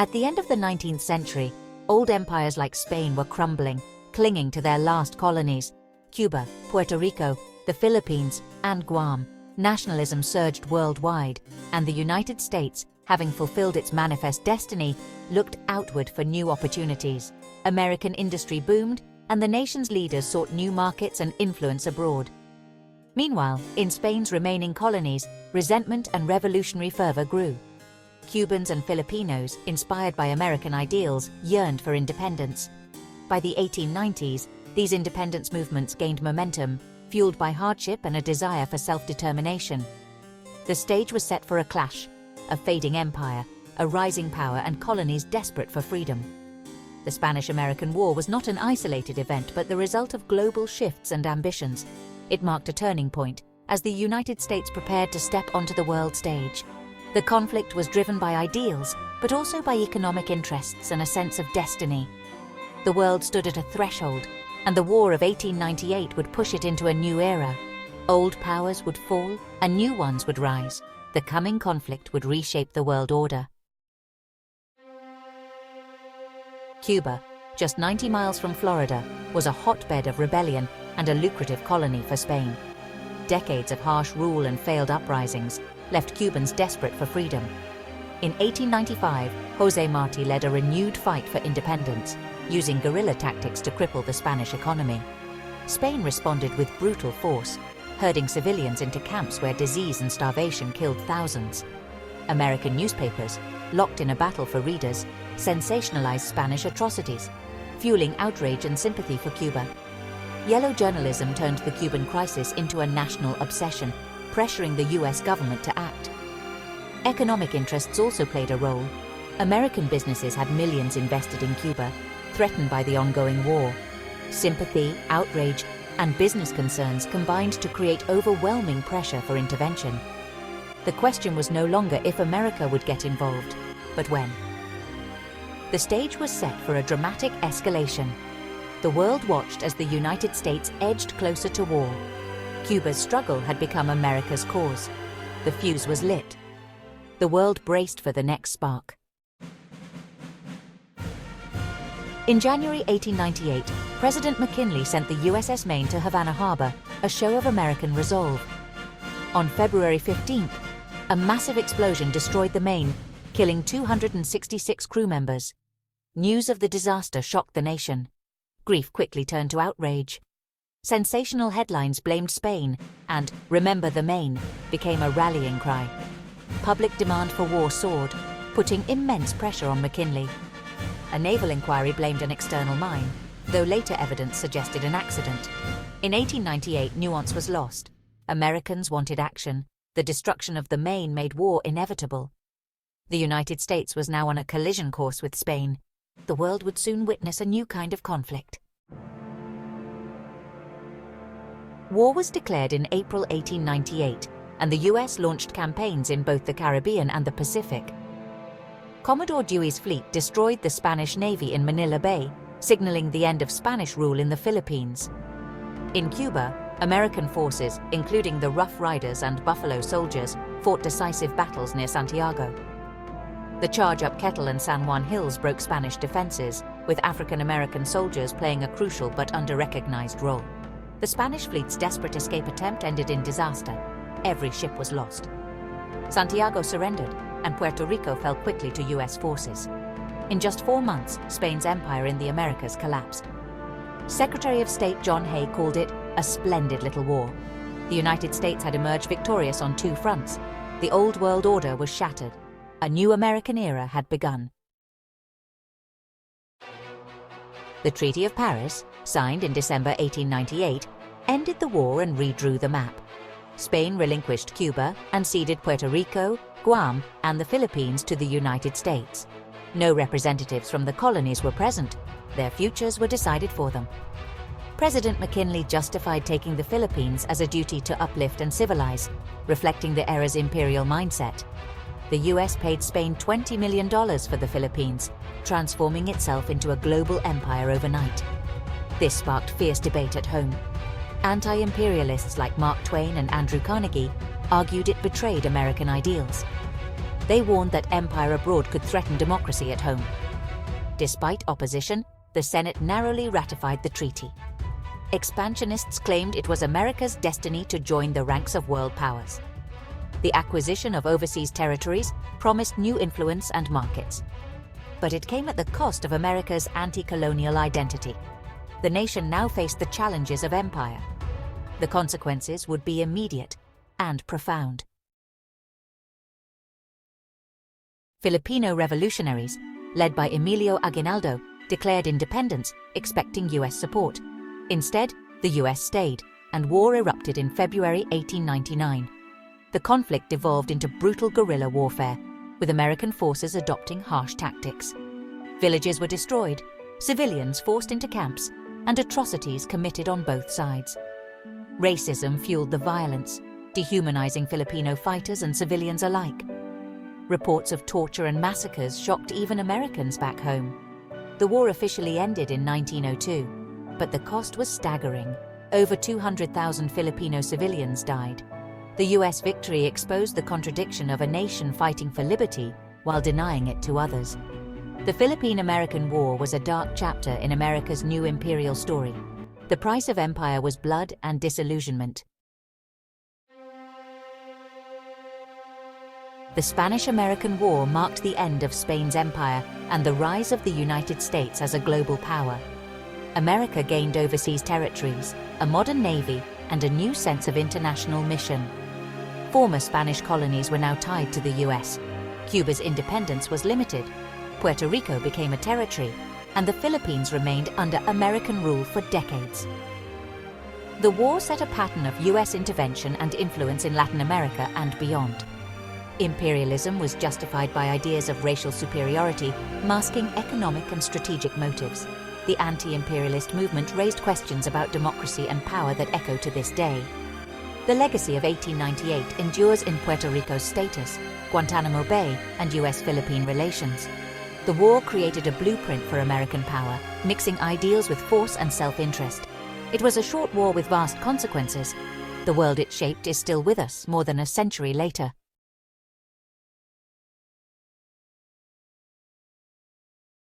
At the end of the 19th century, old empires like Spain were crumbling, clinging to their last colonies. Cuba, Puerto Rico, the Philippines, and Guam. Nationalism surged worldwide, and the United States, having fulfilled its manifest destiny, looked outward for new opportunities. American industry boomed, and the nation's leaders sought new markets and influence abroad. Meanwhile, in Spain's remaining colonies, resentment and revolutionary fervor grew. Cubans and Filipinos, inspired by American ideals, yearned for independence. By the 1890s, these independence movements gained momentum, fueled by hardship and a desire for self-determination. The stage was set for a clash, a fading empire, a rising power, and colonies desperate for freedom. The Spanish-American War was not an isolated event but the result of global shifts and ambitions. It marked a turning point, as the United States prepared to step onto the world stage. The conflict was driven by ideals, but also by economic interests and a sense of destiny. The world stood at a threshold, and the War of 1898 would push it into a new era. Old powers would fall, and new ones would rise. The coming conflict would reshape the world order. Cuba, just 90 miles from Florida, was a hotbed of rebellion and a lucrative colony for Spain. Decades of harsh rule and failed uprisings left Cubans desperate for freedom. In 1895, José Martí led a renewed fight for independence, using guerrilla tactics to cripple the Spanish economy. Spain responded with brutal force, herding civilians into camps where disease and starvation killed thousands. American newspapers, locked in a battle for readers, sensationalized Spanish atrocities, fueling outrage and sympathy for Cuba. Yellow journalism turned the Cuban crisis into a national obsession, pressuring the US government to act. Economic interests also played a role. American businesses had millions invested in Cuba, threatened by the ongoing war. Sympathy, outrage, and business concerns combined to create overwhelming pressure for intervention. The question was no longer if America would get involved, but when. The stage was set for a dramatic escalation. The world watched as the United States edged closer to war. Cuba's struggle had become America's cause. The fuse was lit. The world braced for the next spark. In January 1898, President McKinley sent the USS Maine to Havana Harbor, a show of American resolve. On February 15th, a massive explosion destroyed the Maine, killing 266 crew members. News of the disaster shocked the nation. Grief quickly turned to outrage. Sensational headlines blamed Spain, and "Remember the Maine" became a rallying cry. Public demand for war soared, putting immense pressure on McKinley. A naval inquiry blamed an external mine, though later evidence suggested an accident. In 1898, nuance was lost. Americans wanted action. The destruction of the Maine made war inevitable. The United States was now on a collision course with Spain. The world would soon witness a new kind of conflict. War was declared in April 1898, and the US launched campaigns in both the Caribbean and the Pacific. Commodore Dewey's fleet destroyed the Spanish Navy in Manila Bay, signaling the end of Spanish rule in the Philippines. In Cuba, American forces, including the Rough Riders and Buffalo Soldiers, fought decisive battles near Santiago. The charge up Kettle and San Juan Hills broke Spanish defenses, with African-American soldiers playing a crucial but under-recognized role. The Spanish fleet's desperate escape attempt ended in disaster. Every ship was lost. Santiago surrendered, and Puerto Rico fell quickly to US forces. In just 4 months, Spain's empire in the Americas collapsed. Secretary of State John Hay called it a splendid little war. The United States had emerged victorious on 2 fronts. The old world order was shattered. A new American era had begun. The Treaty of Paris, signed in December 1898, ended the war and redrew the map. Spain relinquished Cuba and ceded Puerto Rico, Guam, and the Philippines to the United States. No representatives from the colonies were present. Their futures were decided for them. President McKinley justified taking the Philippines as a duty to uplift and civilize, reflecting the era's imperial mindset. The US paid Spain $20 million for the Philippines, transforming itself into a global empire overnight. This sparked fierce debate at home. Anti-imperialists like Mark Twain and Andrew Carnegie argued it betrayed American ideals. They warned that empire abroad could threaten democracy at home. Despite opposition, the Senate narrowly ratified the treaty. Expansionists claimed it was America's destiny to join the ranks of world powers. The acquisition of overseas territories promised new influence and markets. But it came at the cost of America's anti-colonial identity. The nation now faced the challenges of empire. The consequences would be immediate and profound. Filipino revolutionaries, led by Emilio Aguinaldo, declared independence, expecting U.S. support. Instead, the U.S. stayed, and war erupted in February 1899. The conflict devolved into brutal guerrilla warfare, with American forces adopting harsh tactics. Villages were destroyed, civilians forced into camps, and atrocities committed on both sides. Racism fueled the violence, dehumanizing Filipino fighters and civilians alike. Reports of torture and massacres shocked even Americans back home. The war officially ended in 1902, but the cost was staggering. Over 200,000 Filipino civilians died. The U.S. victory exposed the contradiction of a nation fighting for liberty while denying it to others. The Philippine-American War was a dark chapter in America's new imperial story. The price of empire was blood and disillusionment. The Spanish-American War marked the end of Spain's empire and the rise of the United States as a global power. America gained overseas territories, a modern navy, and a new sense of international mission. Former Spanish colonies were now tied to the U.S. Cuba's independence was limited. Puerto Rico became a territory, and the Philippines remained under American rule for decades. The war set a pattern of U.S. intervention and influence in Latin America and beyond. Imperialism was justified by ideas of racial superiority, masking economic and strategic motives. The anti-imperialist movement raised questions about democracy and power that echo to this day. The legacy of 1898 endures in Puerto Rico's status, Guantanamo Bay, and U.S.-Philippine relations. The war created a blueprint for American power, mixing ideals with force and self-interest. It was a short war with vast consequences. The world it shaped is still with us more than a century later.